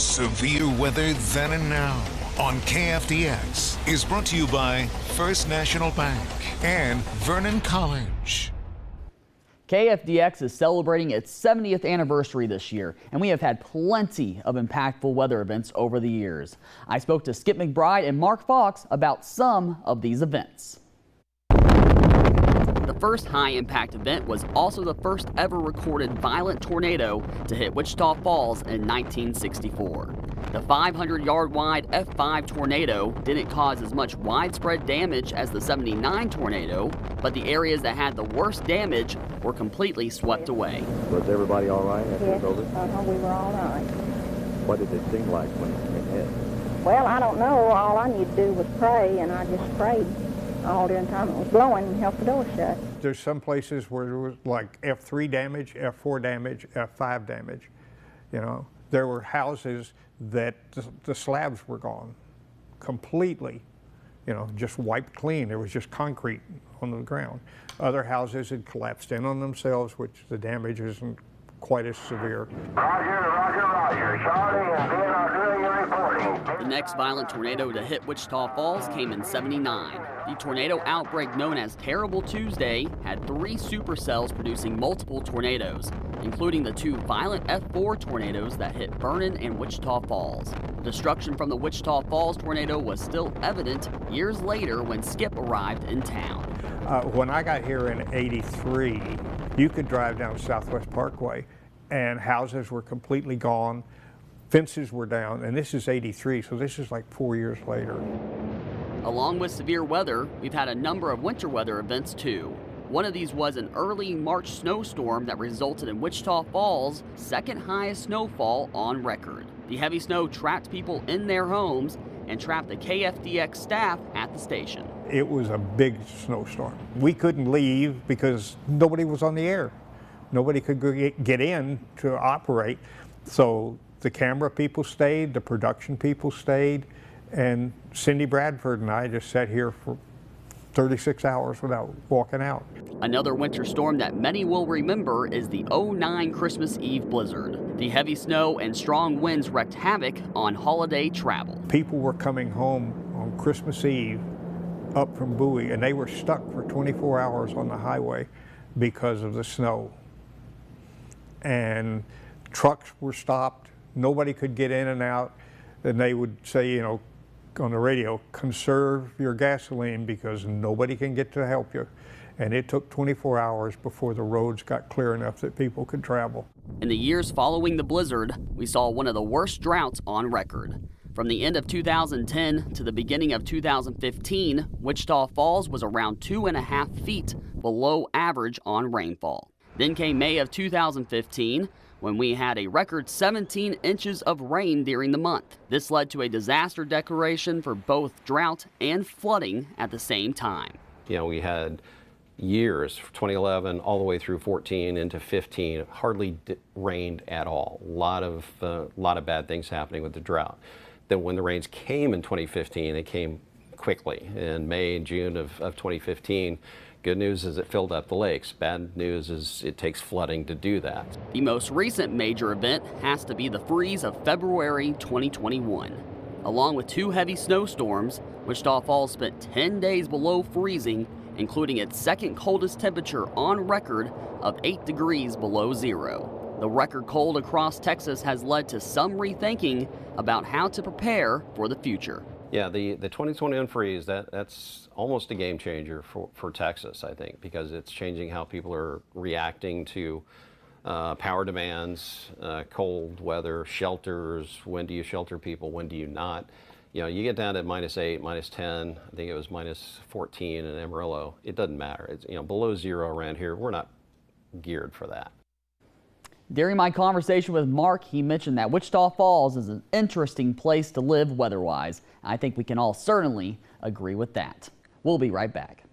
Severe weather then and now on KFDX is brought to you by First National Bank and Vernon College. KFDX is celebrating its 70th anniversary this year, and we have had plenty of impactful weather events over the years. I spoke to Skip McBride and Mark Fox about some of these events. The first high-impact event was also the first ever recorded violent tornado to hit Wichita Falls in 1964. The 500-yard wide F5 tornado didn't cause as much widespread damage as the 79 tornado, but the areas that had the worst damage were completely swept away. Was everybody all right after it was over? We were all right. What did it seem like when it hit? Well, I don't know. All I need to do was pray, and I just prayed all during the time it was blowing and held the door shut. There's some places where there was like F3 damage, F4 damage, F5 damage. You know, there were houses that the slabs were gone completely, you know, just wiped clean. There was just concrete on the ground. Other houses had collapsed in on themselves, which the damage isn't quite as severe. Roger. Charlie and Ben are doing your reporting. The next violent tornado to hit Wichita Falls came in '79. The tornado outbreak known as Terrible Tuesday had 3 supercells producing multiple tornadoes, including the 2 violent F4 tornadoes that hit Vernon and Wichita Falls. Destruction from the Wichita Falls tornado was still evident years later when Skip arrived in town. When I got here in '83, you could drive down Southwest Parkway and houses were completely gone, fences were down, and this is '83, so this is like 4 years later. Along with severe weather, we've had a number of winter weather events too. One of these was an early March snowstorm that resulted in Wichita Falls' second highest snowfall on record. The heavy snow trapped people in their homes and trapped the KFDX staff at the station. It was a big snowstorm. We couldn't leave because nobody was on the air. Nobody could get in to operate. So the camera people stayed, the production people stayed, and Cindy Bradford and I just sat here for 36 hours without walking out. Another winter storm that many will remember is the '09 Christmas Eve blizzard. The heavy snow and strong winds wreaked havoc on holiday travel. People were coming home on Christmas Eve up from Bowie, and they were stuck for 24 hours on the highway because of the snow. And trucks were stopped. Nobody could get in and out. And they would say, you know, on the radio, conserve your gasoline because nobody can get to help you. And it took 24 hours before the roads got clear enough that people could travel. In the years following the blizzard, we saw one of the worst droughts on record. From the end of 2010 to the beginning of 2015, Wichita Falls was around 2.5 feet below average on rainfall. Then came May of 2015, when we had a record 17 inches of rain during the month. This led to a disaster declaration for both drought and flooding at the same time. You know, we had years, 2011 all the way through 14 into 15, hardly rained at all. A lot of bad things happening with the drought. Then when the rains came in 2015, they came quickly. In May and June of 2015, good news is it filled up the lakes. Bad news is it takes flooding to do that. The most recent major event has to be the freeze of February 2021. Along with 2 heavy snowstorms, Wichita Falls spent 10 days below freezing, including its second coldest temperature on record of 8 degrees below zero. The record cold across Texas has led to some rethinking about how to prepare for the future. Yeah, the 2021 freeze, that's almost a game changer for Texas, I think, because it's changing how people are reacting to power demands, cold weather, shelters. When do you shelter people? When do you not? You know, you get down to -8, -10. I think it was -14 in Amarillo. It doesn't matter. It's, you know, below zero around here. We're not geared for that. During my conversation with Mark, he mentioned that Wichita Falls is an interesting place to live weather-wise. I think we can all certainly agree with that. We'll be right back.